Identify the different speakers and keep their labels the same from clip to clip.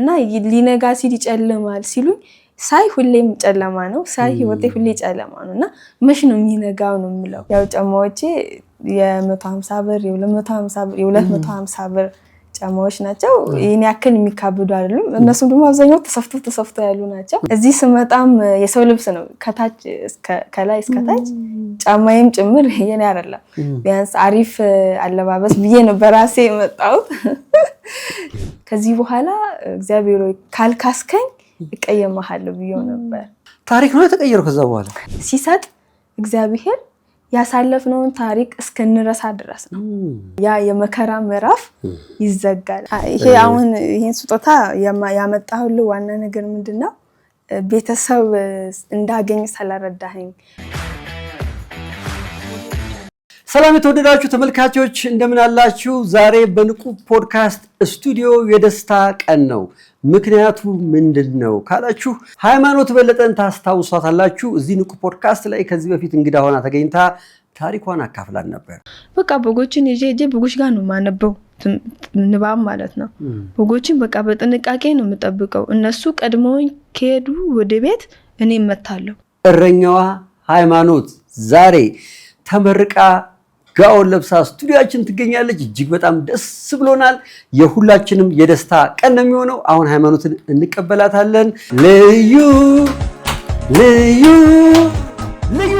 Speaker 1: እና ሊነጋ ሲል ይጨልማል ሲሉኝ ሳይ ሁሌም ጨለማ ነው ሳይ ህይወቴ ሁሌ ጨለማ ነውና መች ነው የሚነጋው ነው የምለው ያው ጫማዎቼ የ150 ብር የ250 ብር ጫማዎች ናቸው ይሄን ያክል የሚካበዱ አይደሉም እነሱም ደግሞ አብዛኛው ተሰፍቶ ያሉ ናቸው እዚህ ስመጣም የሰው ልብስ ነው ከታች ከላይ እስከ ታች ጫማዬም ጭምር የኔ አይደለም ቢያንስ አሪፍ አለባበስ ብዬ ነው በራሴ የመጣው ከዚህ በኋላ እግዚአብሔር ካልካስከኝ እቀየማለሁ ብዬው ነበር
Speaker 2: ታሪክ ነው የተቀየረው ከዛ በኋላ
Speaker 1: ሲሰጥ እግዚአብሔር ያሳለፍነውን ታሪክ እስከንረሳ ድረስ ነው ያ የመከራ ምዕራፍ ይዘጋል ይሄ አሁን ይሄን ስጦታ ያመጣሁልህ ዋና ነገር ምንድነው ቤተሰብ እንዳገኝ ስለረዳኸኝ
Speaker 2: ሰላም የተወደዳችሁ ተመልካቾች እንደምን አላችሁ ዛሬ በንቁ ፖድካስት ስቱዲዮ የደስታ ቀን ነው ምክንያቱ ምንድነው ካላችሁ ሃይማኖት በለጠን ታስታውሷታላችሁ እዚህ ንቁ ፖድካስት ላይ ከዚህ በፊት እንግዳ ሆና ተገኝታ ታሪኳን አካፍላን ነበር
Speaker 1: በቃ በጎችን ይዤ በጎች ጋር ነው ማነበው ንባብ ማለት ነው በጎችን በቃ በጥንቃቄ ነው የምጠብቀው እነሱ ቀድሞኝ ከሄዱ ወደ ቤት እኔ እመታለሁ
Speaker 2: እረኛዋ ሃይማኖት ዛሬ ተመርቃ ጋውን ለብሳ ስቱዲዮአችን ትገኛለች እጅግ በጣም ደስ ብሎናል የሁላችንም የደስታ ቀን ነው የሚሆነው አሁን ሃይማኖትን እንቀበላታለን ልዩ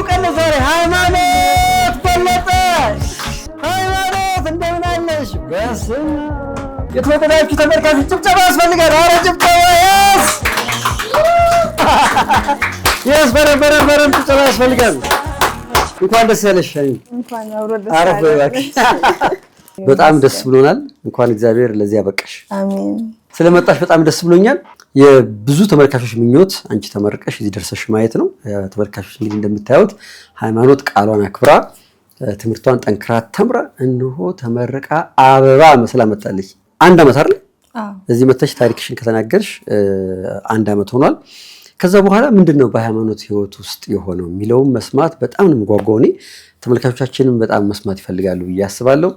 Speaker 2: ቀን ዛሬ ሃይማኖት በለጠ ሃይማኖት እንደምን አለሽ በስም የተወደዳችሁ ተመልካቾች ጭብጨባ ያስፈልጋል ኧረ ጭብጨባ yes በረም ጭብጨባ ያስፈልጋል እንኳን ደስ ያለሽ
Speaker 1: እንኳን አውረደ
Speaker 2: በጣም ደስ ብሎናል እንኳን እግዚአብሔር ለዚህ ያበቃሽ
Speaker 1: አሜን
Speaker 2: ስለመጣሽ በጣም ደስ ብሎኛል የብዙ ተመልካቾች ምኞት አንቺ ተመርቀሽ እዚህ ደርሰሽ ማየት ነው ተመልካቾች እንግዲህ እንደምታዩት ሃይማኖት ቃሏን አክብራ ትምርቷን ጠንክራ ተምራ እንሆ ተመርቃ አበባ መስላ መጣለች አንድ አመት አይደል እዚህ መተሽ ታሪክሽን ከተናገርሽ አንድ አመት ሆኗል ከዛ በኋላ ምንድነው በሃይማኖት ህይወት ውስጥ የሆነው ሚለው መስማት በጣም ነው የምጓጓው እኔ ተመልካቾቻችንም በጣም መስማት ይፈልጋሉ ያስባለሁ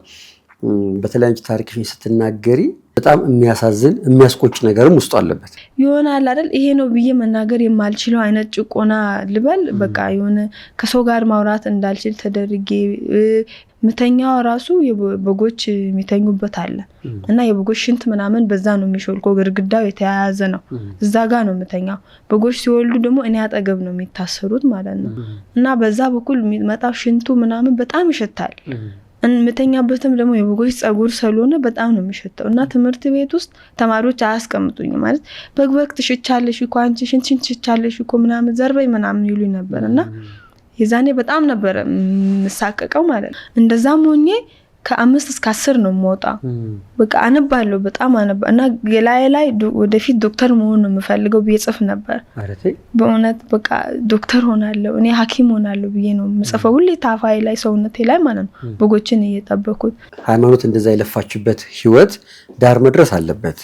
Speaker 2: በተለይ አንቺ ታሪክሽን ስትናገሪ በጣም የሚያሳዝን የሚያስቆጭ ነገርም ውስጥ አለበት
Speaker 1: ይሆናል አይደል ይሄ ነው ብዬ መናገር የማልችለው አይነት ጭቆና ልበል በቃ የሆነ ከሰው ጋር ማውራት እንዳልችል ተደርጌ ምተኛው ራሱ የበጎች የሚተኙበት አለ እና የበጎች ሽንት ምናምን በዛ ነው የሚሾልከው ግርግዳው የተያያዘ ነው እዛ ጋር ነው ምተኛው በጎች ሲወልዱ ደግሞ እኔ አጠገብ ነው የሚታሰሩት ማለት ነው እና በዛ በኩል የሚመጣው ሽንቱ ምናምን በጣም ይሸታል ምተኛበትም ደግሞ የበጎች ጸጉር ስለሆነ በጣም ነው የሚሸተው እና ትምህርት ቤት ውስጥ ተማሪዎች አያስቀምጡኝ ማለት በግበክ ትሽቻለሽ እኮ አንቺ ሽንት ትሽቻለሽ እኮ ምናምን ዘርበይ ምናምን ይሉኝ ነበርና የዛኔ በጣም ነበር መሳቀቀው ማለት ነው እንደዛም ሆኜ ከ5 እስከ 10 ነው የምወጣው በቃ አነባለሁ በጣም አነባና ላይ ወደፊት ዶክተር መሆን ነው የምፈልገው በየጽፍ ነበር በእውነት በቃ ዶክተር ሆናለሁ እኔ ሐኪም ሆናለሁ ብዬ ነው የምጽፈው ሁሌ ታፋይ ላይ ሰውነቴ ላይ ማለት ነው በጎችን እየጠበኩት
Speaker 2: ሃይማኖት እንደዛ ይለፋችበት ህይወት ዳር መድረስ አለበት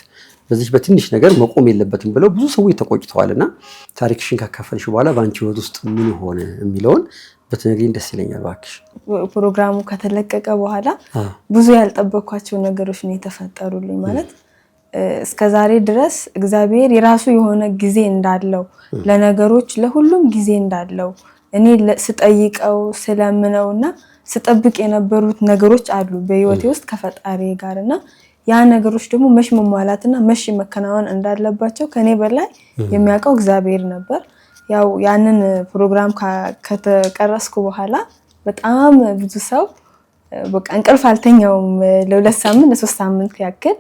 Speaker 2: በዚህ በትንሽ ነገር መቆም የለበትም ብለው ብዙ ሰዎች ተቆጭተዋልና ታሪክሽን ካካፈልሽ በኋላ ባንቺ ህይወት ውስጥ ምን ሆነ የሚለውን በተነግሪኝ ደስ ይለኛል ባክሽ
Speaker 1: ፕሮግራሙ ከተለቀቀ በኋላ ብዙ ያልጠበቅኳቸው ነገሮች ነው የተፈጠሩልኝ ማለት እስከዛሬ ድረስ እግዚአብሔር የራሱ የሆነ ጊዜ እንዳለው ለነገሮች ለሁሉም ጊዜ እንዳለው እኔ ስጠይቀው ስለምነውና ስጠብቅ የነበሩት ነገሮች አሉ በህይወቴ ውስጥ ከፈጣሪ ጋርና ያ ነገሮች ደግሞ መሽ መሟላትና መሽ መከናወን እንዳለባቸው ከኔ በላይ የሚያውቀው እግዚአብሔር ነበር ያው ያንን ፕሮግራም ከተቀረስኩ በኋላ በጣም ብዙ ሰው በቃ እንቅልፍ አልተኛውም ለ2 ሳምንት ለ3 ሳምንት ያክል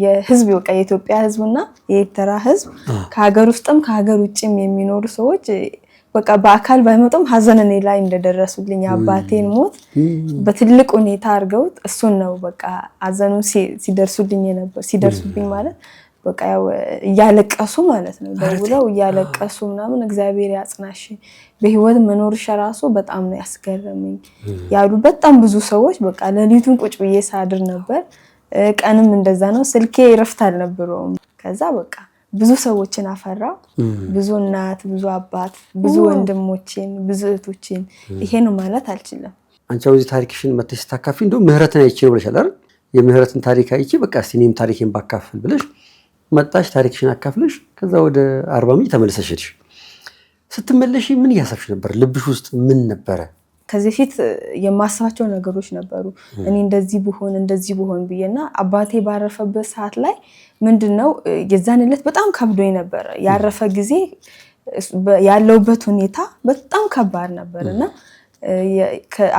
Speaker 1: የህዝብ በቃ የኢትዮጵያ ህዝብና የኤርትራ ህዝብ ከሀገር ውስጥም ከሀገር ውጭም የሚኖሩ ሰዎች በቃ በአካል ባይመጡም ሀዘን እኔ ላይ እንደደረሱልኝ አባቴን ሞት በትልቅ ሁኔታ አርገውት እሱን ነው በቃ ሀዘኑ ሲደርሱብኝ ማለት በቃ ያው ያለቀሱ ማለት ነው ደውለው ያለቀሱ ምናምን እግዚአብሔር ያጽናሽ በህይወት መኖርሽ ራሱ በጣም ነው ያስገረመኝ ያሉ በጣም ብዙ ሰዎች በቃ ለሊቱን ቁጭ ብዬ ሳድር ነበር ቀንም እንደዛ ነው ስልኬ ይረፍት አልነበረውም ከዛ በቃ ብዙ ሰዎችን አፈራው ብዙ እናት ብዙ አባት ብዙ ወንድሞችን ብዙ እህቶችን ይሄ ነው ማለት አልችልም
Speaker 2: አንቺ ወዚ ታሪክሽን መተሽ ታካፊ እንደው ምህረትን አይቼ ነው ብለሻል አይደል የምህረትን ታሪክ አይቼ በቃ ሲኔም ታሪኬን ባካፍል ብለሽ መጣሽ፣ ታሪክሽን አካፍለሽ ከዛ ወደ አርባ ምንጭ ተመልሰሽ ሄድሽ። ስትመለሽ ምን እያሰብሽ ነበር? ልብሽ ውስጥ ምን ነበረ?
Speaker 1: ከዚህ ፊት የማስባቸው ነገሮች ነበሩ። እኔ እንደዚህ ብሆን ብዬና አባቴ ባረፈበት ሰዓት ላይ ምንድነው የዛን ዕለት በጣም ከብዶኝ ነበር። ያረፈ ጊዜ ያለውበት ሁኔታ በጣም ከባድ ነበርና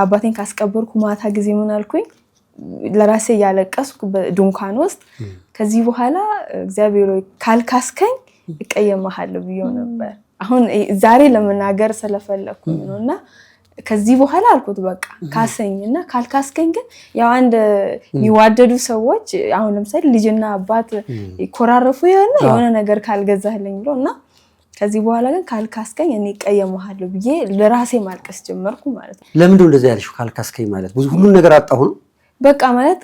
Speaker 1: አባቴን ካስቀበርኩ ማታ ጊዜ ምን አልኩኝ ለራሴ ያለቀስኩ በድንኳን ውስጥ ከዚህ በኋላ እግዚአብሔር ካልካስከኝ እቀየምሃለሁ ብዬው ነበር። አሁን ዛሬ ለመናገር ስለፈለኩኝ ነውና ከዚህ በኋላ አልኩት በቃ ካሰኝና ካልካስከኝ ግን ያው አንድ የሚዋደዱ ሰዎች አሁን ለምሳሌ ልጅና አባት ይኮራረፉ የሆነ ነገር ካልገዛህልኝ ብሎና ከዚህ በኋላ ግን ካልካስከኝ እኔ እቀየምሃለሁ ብዬ ለራሴ ማልቀስ ጀመርኩ ማለት ነው።
Speaker 2: ለምን እንደዚህ ያልሽው? ካልካስከኝ ማለት ብዙ ሁሉ ነገር አጣሁ ነው
Speaker 1: በቃ ማለት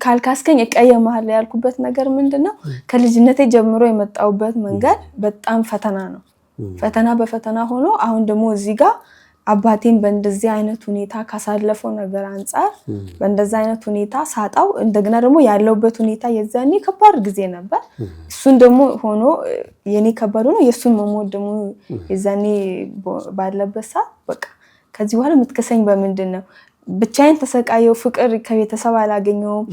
Speaker 1: ካልካስከኝ እቀየምሃለሁ ያልኩበት ነገር ምንድነው ከልጅነቴ ጀምሮ የመጣውበት መንገድ በጣም ፈተና ነው። ፈተና በፈተና ሆኖ አሁን ደግሞ እዚህ ጋር አባቴን በእንደዚህ አይነት ሁኔታ ካሳለፈው ነገር አንፃር በእንደዚህ አይነት ሁኔታ ሳጣው እንደገና ደግሞ ያለውበት ሁኔታ የዛኔ ከባድ ጊዜ ነበር። እሱን ደግሞ ሆኖ የኔ ከባድ ሆኖ የሱን መሞት ደግሞ የዛኔ ባለበት ሰዓት በቃ ከዚህ በኋላ የምትከሰኝ በምንድን ነው? ብቻዬን ተሰቃየው፣ ፍቅር ከቤተሰብ አላገኘውም፣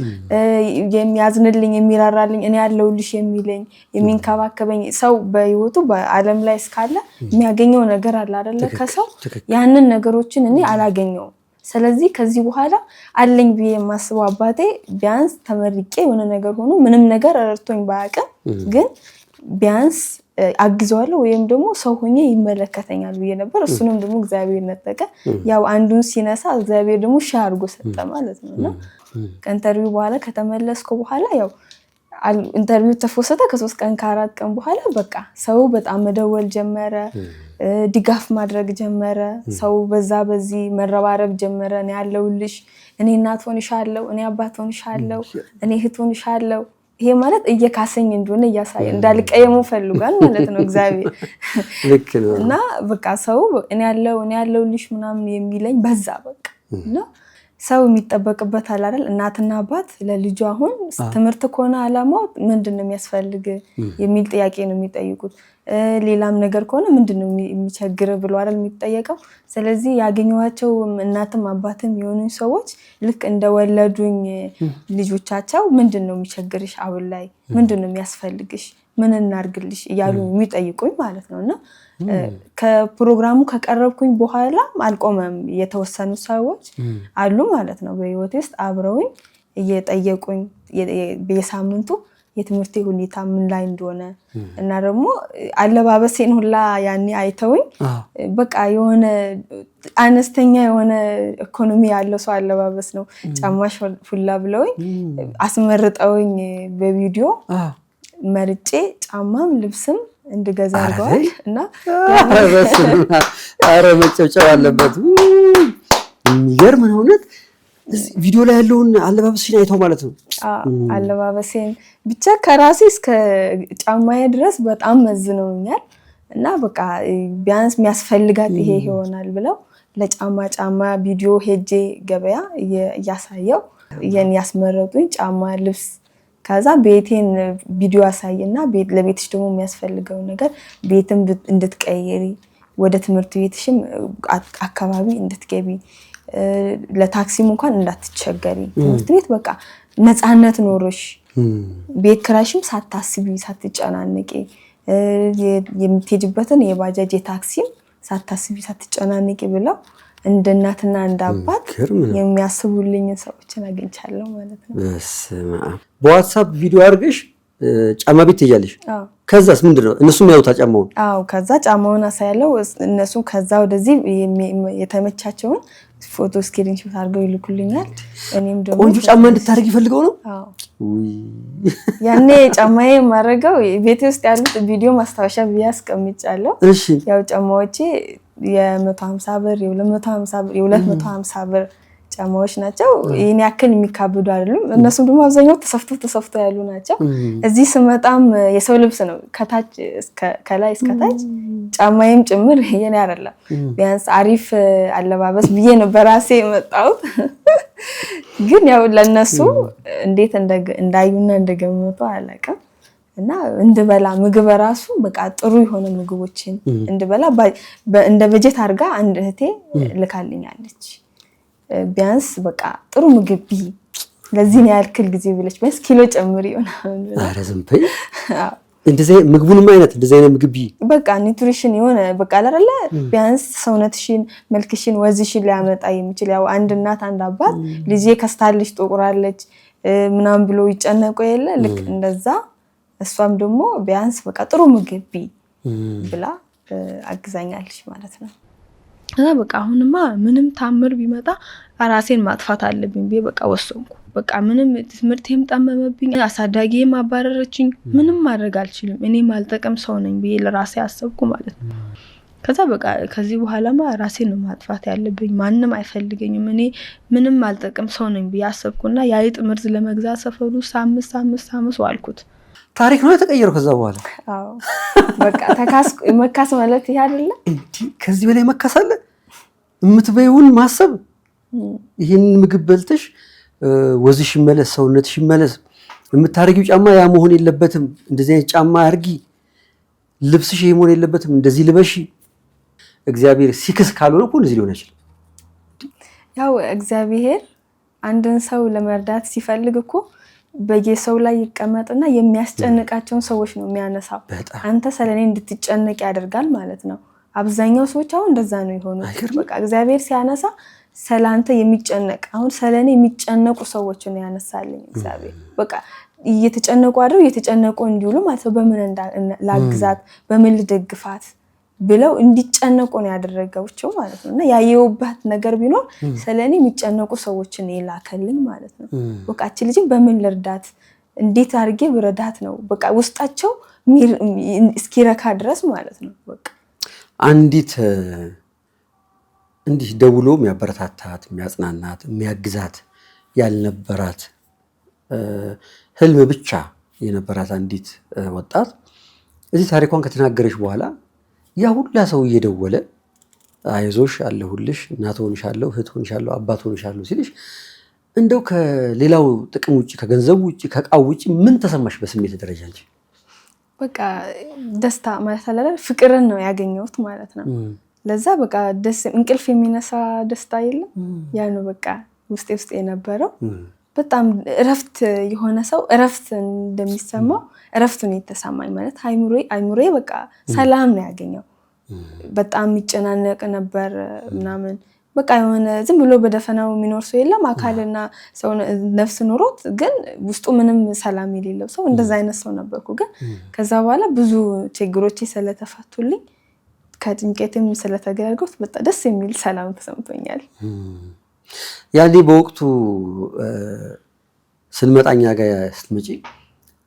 Speaker 1: የሚያዝንልኝ የሚራራልኝ እኔ ያለውልሽ የሚለኝ የሚንከባከበኝ ሰው በህይወቱ በዓለም ላይ እስካለ የሚያገኘው ነገር አለ አይደለ ከሰው ያንን ነገሮችን እኔ አላገኘውም። ስለዚህ ከዚህ በኋላ አለኝ ብዬ የማስበው አባቴ ቢያንስ ተመርቄ የሆነ ነገር ሆኖ ምንም ነገር ረድቶኝ ባያውቅም ግን ቢያንስ አግዘዋለሁ ወይም ደግሞ ሰው ሆኜ ይመለከተኛል ብዬ ነበር። እሱንም ደግሞ እግዚአብሔር ነጠቀ። ያው አንዱን ሲነሳ እግዚአብሔር ደግሞ አድርጎ ሰጠ ማለት ነውና ከኢንተርቪው በኋላ ከተመለስኩ በኋላ ያው ኢንተርቪው ተፎሰተ። ከ3 ቀን ከ4 ቀን በኋላ በቃ ሰው በጣም መደወል ጀመረ፣ ድጋፍ ማድረግ ጀመረ። ሰው በዚህ መረባረብ ጀመረ። እኔ ያለውልሽ፣ እኔ እናት ሆንሻለሁ፣ እኔ አባት ሆንሻለሁ፣ እኔ እህት ሆንሻለሁ። ይሄ ማለት እየካሰኝ እንደሆነ እያሳየ እንዳልቀየሙ ፈልጓል ማለት ነው እግዚአብሔር።
Speaker 2: ልክ ነው።
Speaker 1: እና በቃ ሰው እኔ ያለውልሽ ምናምን የሚለኝ በዛ በቃ እና ሰው የሚጠበቅበት አለ አይደል? እናትና አባት ለልጁ አሁን ትምህርት ከሆነ አላማው ምንድነው የሚያስፈልግ የሚል ጥያቄ ነው የሚጠይቁት። ሌላም ነገር ከሆነ ምንድነው የሚቸግር ብሎ አይደል የሚጠየቀው። ስለዚህ ያገኘዋቸው እናትም አባትም የሆኑ ሰዎች ልክ እንደወለዱኝ ልጆቻቸው ምንድነው የሚቸግርሽ አሁን ላይ ምንድነው የሚያስፈልግሽ ምን እናርግልሽ እያሉ የሚጠይቁኝ ማለት ነውና ከፕሮግራሙ ከቀረብኩኝ በኋላ አልቆመም። የተወሰኑ ሰዎች አሉ ማለት ነው በህይወቴ ውስጥ አብረውኝ እየጠየቁኝ በየሳምንቱ የትምህርቴ ሁኔታ ምን ላይ እንደሆነ እና ደግሞ አለባበሴን ሁላ ያኔ አይተውኝ በቃ የሆነ አነስተኛ የሆነ ኢኮኖሚ ያለው ሰው አለባበስ ነው ጫማሽ ሁላ ብለውኝ አስመርጠውኝ በቪዲዮ መርጬ ጫማም ልብስም እንድገዛ አድርገዋል። እና
Speaker 2: አረ መጨብጨብ አለበት። የሚገርም ነው እውነት። ቪዲዮ ላይ ያለውን አለባበስሽን አይተው ማለት ነው።
Speaker 1: አለባበሴን ብቻ ከራሴ እስከ ጫማዬ ድረስ በጣም መዝነውኛል። እና በቃ ቢያንስ የሚያስፈልጋት ይሄ ይሆናል ብለው ለጫማ ቪዲዮ ሄጄ ገበያ እያሳየው ያስመረጡኝ ጫማ ልብስ ከዛ ቤቴን ቪዲዮ አሳይና ለቤትሽ ደግሞ የሚያስፈልገው ነገር ቤትም እንድትቀይሪ ወደ ትምህርት ቤትሽም አካባቢ እንድትገቢ ለታክሲም እንኳን እንዳትቸገሪ ትምህርት ቤት በቃ ነፃነት ኖሮሽ ቤት ክራይሽም ሳታስቢ ሳትጨናነቂ የምትሄጂበትን የባጃጅ የታክሲም ሳታስቢ ሳትጨናነቂ ብለው እንደ እናትና እንደ አባት የሚያስቡልኝ ሰዎችን አግኝቻለሁ ማለት ነው።
Speaker 2: በስመ አብ። በዋትስአፕ ቪዲዮ አድርገሽ ጫማ ቤት ትያለሽ። ከዛስ ምንድነው እነሱም ያዩታ ጫማውን?
Speaker 1: አዎ ከዛ ጫማውን አሳያለሁ። እነሱ ከዛ ወደዚህ የተመቻቸውን ፎቶ ስክሪንሾት አድርገው ይልኩልኛል። እኔም ደግሞ
Speaker 2: ቆንጆ ጫማ እንድታደርግ ይፈልገው ነው።
Speaker 1: አዎ ያኔ ጫማዬ ማረጋው ቤቴ ውስጥ ያሉት ቪዲዮ ማስታወሻ ቢያስቀምጫለሁ።
Speaker 2: እሺ
Speaker 1: ያው ጫማዎቼ የ150 ብር የ250 ብር ጫማዎች ናቸው። ይሄን ያክል የሚካበዱ አይደሉም። እነሱም ደግሞ አብዛኛው ተሰፍቶ ያሉ ናቸው። እዚህ ስመጣም የሰው ልብስ ነው ከታች ከላይ እስከ ታች ጫማዬም ጭምር የኔ አይደለም። ቢያንስ አሪፍ አለባበስ ብዬ ነው በራሴ የመጣው። ግን ያው ለነሱ እንዴት እንዳዩና እንደገመቱ አላውቅም። እና እንድበላ ምግብ ራሱ በቃ ጥሩ የሆነ ምግቦችን እንድበላ እንደ በጀት አድርጋ አንድ እህቴ ልካልኛለች። ቢያንስ በቃ ጥሩ ምግብ ለዚህ ያልክል ጊዜ ብለች ቢያንስ ኪሎ ጨምሪ ይሆናል።
Speaker 2: ኧረ ዝም በይ። እንደዚህ ምግቡንም እንደዚህ አይነት ምግብ
Speaker 1: በቃ ኒውትሪሽን የሆነ በቃ አይደለ ቢያንስ ሰውነትሽን መልክሽን ወዝሽን ሊያመጣ የሚችል ያው አንድ እናት አንድ አባት ልጄ ከስታለች ጥቁራለች ምናምን ብሎ ይጨነቁ የለ ልክ እንደዛ እሷም ደግሞ ቢያንስ በቃ ጥሩ ምግብ ብላ አግዛኛለች ማለት ነው። እና በቃ አሁንማ ምንም ታምር ቢመጣ ራሴን ማጥፋት አለብኝ ብዬ በቃ ወሰንኩ። በቃ ምንም ትምህርቴም ጠመመብኝ፣ አሳዳጊዬም አባረረችኝ፣ ምንም ማድረግ አልችልም፣ እኔ ማልጠቀም ሰው ነኝ ብዬ ለራሴ አሰብኩ ማለት ነው። ከዛ በቃ ከዚህ በኋላማ ራሴን ነው ማጥፋት ያለብኝ፣ ማንም አይፈልገኝም፣ እኔ ምንም ማልጠቀም ሰው ነኝ ብዬ አሰብኩና የአይጥ መርዝ ለመግዛት ሰፈሩ ሳምስ ዋልኩት።
Speaker 2: ታሪክ ነው የተቀየረው ከዛ በኋላ።
Speaker 1: አዎ በቃ መካስ ማለት ይሄ አይደለ
Speaker 2: እንዴ? ከዚህ በላይ መካስ አለ? የምትበይውን ማሰብ፣ ይሄን ምግብ በልተሽ ወዝሽ ይመለስ፣ ሰውነትሽ ይመለስ፣ የምታረጊው ጫማ ያ መሆን የለበትም፣ እንደዚህ አይነት ጫማ አርጊ፣ ልብስሽ ይሄ መሆን የለበትም፣ እንደዚህ ልበሺ። እግዚአብሔር ሲክስ ካልሆነ እኮ እንደዚህ ሊሆን አይችልም።
Speaker 1: ያው እግዚአብሔር አንድን ሰው ለመርዳት ሲፈልግ እኮ በየሰው ላይ ይቀመጥና የሚያስጨንቃቸውን ሰዎች ነው የሚያነሳው። አንተ ስለኔ እንድትጨነቅ ያደርጋል ማለት ነው። አብዛኛው ሰዎች አሁን እንደዛ ነው የሆኑት። በቃ እግዚአብሔር ሲያነሳ ሰላንተ የሚጨነቅ አሁን ስለኔ የሚጨነቁ ሰዎችን ያነሳልኝ እግዚአብሔር። በቃ እየተጨነቁ አይደል እየተጨነቁ እንዲውሉ ማለት ነው። በምን ላግዛት በምን ልደግፋት ብለው እንዲጨነቁ ነው ያደረጋቸው ማለት ነው። እና ያየውባት ነገር ቢኖር ስለኔ የሚጨነቁ ሰዎችን ይላከልኝ ማለት ነው። በቃ እቺ ልጅ በምን ልርዳት እንዴት አድርጌ ብረዳት ነው በቃ ውስጣቸው እስኪረካ ድረስ ማለት ነው። በቃ
Speaker 2: አንዲት እንዲህ ደውሎ የሚያበረታታት የሚያጽናናት የሚያግዛት ያልነበራት ህልም ብቻ የነበራት አንዲት ወጣት እዚህ ታሪኳን ከተናገረች በኋላ ያ ሁላ ሰው እየደወለ አይዞሽ አለሁልሽ፣ እናት ሆንሻለሁ፣ እህት ሆንሻለሁ፣ አባት ሆንሻለሁ ሲልሽ እንደው ከሌላው ጥቅም ውጪ ከገንዘብ ውጪ ከቃው ውጪ ምን ተሰማሽ በስሜት ደረጃ እንጂ?
Speaker 1: በቃ ደስታ ማለት አይደል ፍቅርን ነው ያገኘሁት ማለት ነው። ለዛ በቃ ደስ እንቅልፍ የሚነሳ ደስታ የለም። ያ ነው በቃ ውስጤ የነበረው። በጣም እረፍት የሆነ ሰው እረፍት እንደሚሰማው እረፍት ነው የተሰማኝ ማለት አይምሮዬ በቃ ሰላም ነው ያገኘው። በጣም የሚጨናነቅ ነበር ምናምን በቃ የሆነ ዝም ብሎ በደፈናው የሚኖር ሰው የለም። አካልና ሰው ነፍስ ኖሮት ግን ውስጡ ምንም ሰላም የሌለው ሰው እንደዛ አይነት ሰው ነበርኩ። ግን ከዛ በኋላ ብዙ ችግሮቼ ስለተፈቱልኝ ከጭንቀትም ስለተገላገልኩ በጣም ደስ የሚል ሰላም ተሰምቶኛል።
Speaker 2: ያኔ በወቅቱ ስንመጣኛ ጋር ስትመጪ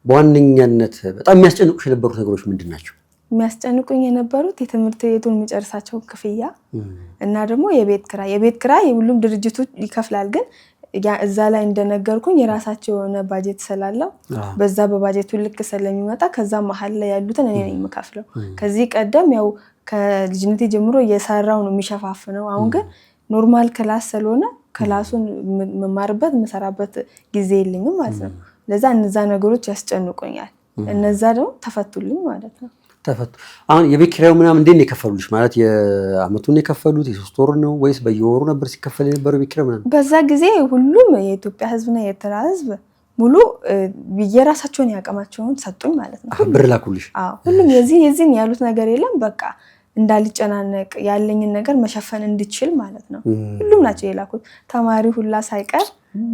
Speaker 2: በዋነኛነት በጣም የሚያስጨንቁሽ የነበሩት ነገሮች ምንድን ናቸው?
Speaker 1: የሚያስጨንቁኝ የነበሩት የትምህርት ቤቱን የሚጨርሳቸው ክፍያ እና ደግሞ የቤት ኪራይ የሁሉም ድርጅቱ ይከፍላል። ግን እዛ ላይ እንደነገርኩኝ የራሳቸው የሆነ ባጀት ስላለው በዛ በባጀቱ ልክ ስለሚመጣ ከዛ መሀል ላይ ያሉትን እኔ ነኝ የምከፍለው። ከዚህ ቀደም ያው ከልጅነቴ ጀምሮ እየሰራው ነው የሚሸፋፍነው። አሁን ግን ኖርማል ክላስ ስለሆነ ክላሱን መማርበት መሰራበት ጊዜ የለኝም ማለት ነው። ለዛ እነዛ ነገሮች ያስጨንቁኛል። እነዛ ደግሞ ተፈቱልኝ ማለት ነው።
Speaker 2: ተፈቱ። አሁን የቤት ኪራዩ ምናምን እንዴት ነው የከፈሉልሽ? ማለት የአመቱን የከፈሉት የሶስት ወር ነው ወይስ በየወሩ ነበር ሲከፈል የነበረው ቤት ኪራዩ ምናምን?
Speaker 1: በዛ ጊዜ ሁሉም የኢትዮጵያ ሕዝብና የኤርትራ ሕዝብ ሙሉ የራሳቸውን ያቀማቸውን ሰጡኝ ማለት ነው።
Speaker 2: ብር ላኩልሽ?
Speaker 1: አዎ ሁሉም የዚህን ያሉት ነገር የለም። በቃ እንዳልጨናነቅ ያለኝን ነገር መሸፈን እንድችል ማለት ነው። ሁሉም ናቸው የላኩት። ተማሪ ሁላ ሳይቀር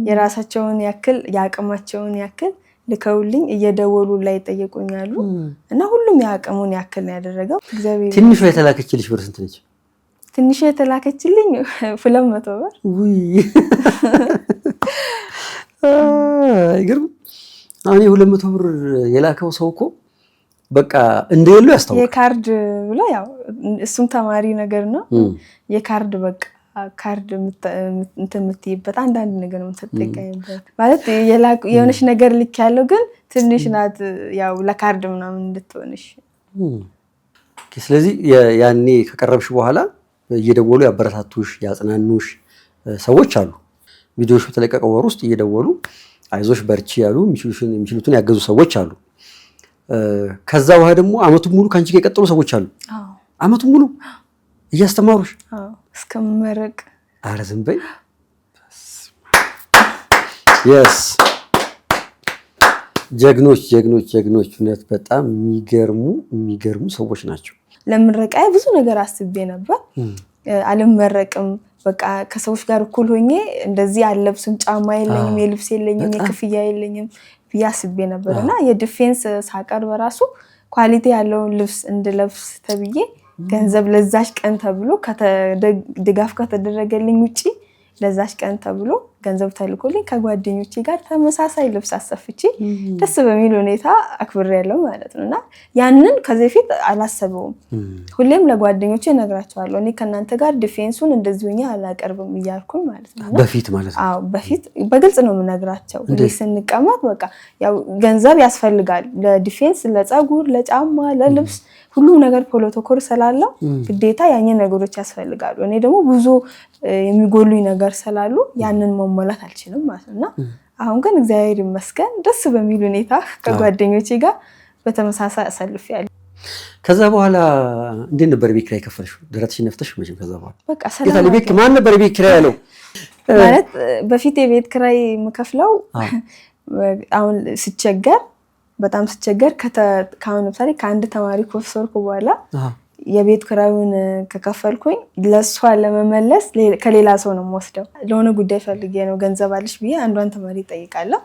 Speaker 1: የራሳቸውን ያክል ያቀማቸውን ያክል ልከውልኝ እየደወሉ ላይ ጠየቁኛሉ እና ሁሉም ያቀሙን ያክል ነው ያደረገው። እግዚአብሔር
Speaker 2: ትንሹ የተላከችልሽ ብር ስንት ነች?
Speaker 1: ትንሹ የተላከችልኝ 200 ብር።
Speaker 2: ውይ አይገርም። አሁን 200 ብር የላከው ሰው እኮ በቃ እንደሌሉ ያስታውቃል።
Speaker 1: የካርድ ብሎ ያው እሱም ተማሪ ነገር ነው። የካርድ በቃ ካርድ እንትን የምትይበት አንዳንድ ነገር የምትጠቀምበት ማለት የሆነች ነገር ልክ ያለው ግን ትንሽ ናት። ያው ለካርድ ምናምን እንድትሆንሽ።
Speaker 2: ስለዚህ ያኔ ከቀረብሽ በኋላ እየደወሉ ያበረታቱሽ ያጽናኑሽ ሰዎች አሉ። ቪዲዮዎች በተለቀቀ ወር ውስጥ እየደወሉ አይዞሽ በርቺ ያሉ የሚችሉትን ያገዙ ሰዎች አሉ። ከዛ በኋላ ደግሞ አመቱን ሙሉ ካንቺ ጋር የቀጠሉ ሰዎች አሉ። አመቱን ሙሉ እያስተማሩሽ
Speaker 1: እስከመረቅ።
Speaker 2: ኧረ ዝም በይ። የስ ጀግኖች ጀግኖች ጀግኖች፣ እውነት በጣም የሚገርሙ ሰዎች ናቸው።
Speaker 1: ለምረቃዬ ብዙ ነገር አስቤ ነበር። አልመረቅም በቃ ከሰዎች ጋር እኩል ሆኜ እንደዚህ አልለብስም፣ ጫማ የለኝም፣ የልብስ የለኝም፣ የክፍያ የለኝም ብዬ አስቤ ነበርና የዲፌንስ ሳቀር በራሱ ኳሊቲ ያለውን ልብስ እንድለብስ ተብዬ ገንዘብ ለዛሽ ቀን ተብሎ ድጋፍ ከተደረገልኝ ውጪ ለዛሽ ቀን ተብሎ ገንዘብ ተልኮልኝ ከጓደኞቼ ጋር ተመሳሳይ ልብስ አሰፍቼ ደስ በሚል ሁኔታ አክብሬያለሁ ማለት ነውና ያንን ከዚህ በፊት አላሰበውም። ሁሌም ለጓደኞቼ እነግራቸዋለሁ እኔ ከናንተ ጋር ዲፌንሱን እንደዚህ ሆኜ አላቀርብም እያልኩኝ ማለት ነው።
Speaker 2: በፊት ማለት ነው።
Speaker 1: አዎ በፊት በግልጽ ነው የምነግራቸው። እንዴት ስንቀመጥ በቃ ያው ገንዘብ ያስፈልጋል ለዲፌንስ፣ ለፀጉር፣ ለጫማ፣ ለልብስ ሁሉም ነገር ፕሮቶኮል ስላለው ግዴታ ያንን ነገሮች ያስፈልጋሉ። እኔ ደግሞ ብዙ የሚጎሉኝ ነገር ስላሉ ያንን መሞላት አልችልም ማለት ነውና አሁን ግን እግዚአብሔር ይመስገን ደስ በሚል ሁኔታ ከጓደኞቼ ጋር በተመሳሳይ አሳልፌያለሁ።
Speaker 2: ከዛ በኋላ እንዴት ነበር ቤት ኪራይ ከፈልሽው? ደረትሽን ነፍተሽ መቼም ከዛ በኋላ
Speaker 1: በቃ ሰላም
Speaker 2: ቤት ማን ነበር ቤት ኪራይ ያለው?
Speaker 1: ማለት በፊት የቤት ኪራይ የምከፍለው አሁን በጣም ስቸገር ከአሁን ለምሳሌ ከአንድ ተማሪ ኮርሶርኩ በኋላ የቤት ኪራዩን ከከፈልኩኝ ለሷ ለመመለስ ከሌላ ሰው ነው የምወስደው። ለሆነ ጉዳይ ፈልጌ ነው ገንዘብ አለሽ ብዬ አንዷን ተማሪ ጠይቃለሁ።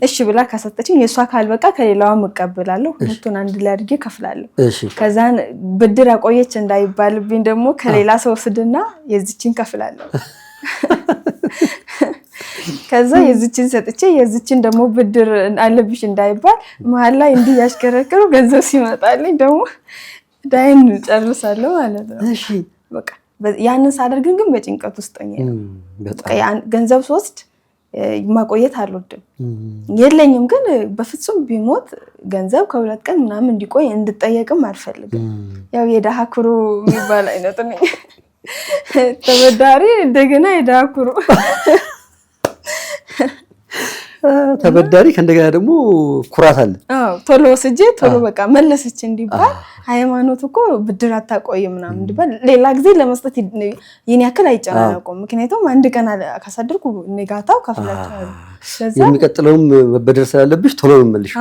Speaker 1: እሺ ብላ ካሰጠችኝ የሷ ካልበቃ ከሌላዋ እቀበላለሁ። ሁለቱን አንድ ላይ አድርጌ ከፍላለሁ። ከዛን ብድር አቆየች እንዳይባልብኝ ደግሞ ከሌላ ሰው ወስድና የዚችን ከፍላለሁ። ከዛ የዚችን ሰጥቼ የዚችን ደግሞ ብድር አለብሽ እንዳይባል መሀል ላይ እንዲህ ያሽከረክሩ ገንዘብ ሲመጣልኝ ደግሞ ዳይን ጨርሳለሁ ማለት ነው።
Speaker 2: እሺ
Speaker 1: በቃ ያንን ሳደርግ ግን በጭንቀት ውስጥ ነኝ። በቃ ገንዘብ ስወስድ ማቆየት አልወድም። የለኝም ግን በፍጹም ቢሞት ገንዘብ ከሁለት ቀን ምናምን እንዲቆይ እንድጠየቅም አልፈልግም። ያው የደሃ ኩሩ የሚባል አይነት ነኝ። ተበዳሪ እንደገና የደሃ ኩሩ
Speaker 2: ተበዳሪ ከእንደገና ደግሞ ኩራት አለ።
Speaker 1: ቶሎ ወስጄ ቶሎ በቃ መለሰች እንዲባል ሃይማኖት እኮ ብድር አታቆይ ምናምን እንዲባል ሌላ ጊዜ ለመስጠት የኔ ያክል አይጨናነቁም። ምክንያቱም አንድ ቀን ካሳደርኩ ንጋታው ከፍላቸዋለሁ።
Speaker 2: የሚቀጥለውም መበደር ስላለብሽ ቶሎ መመልሽ።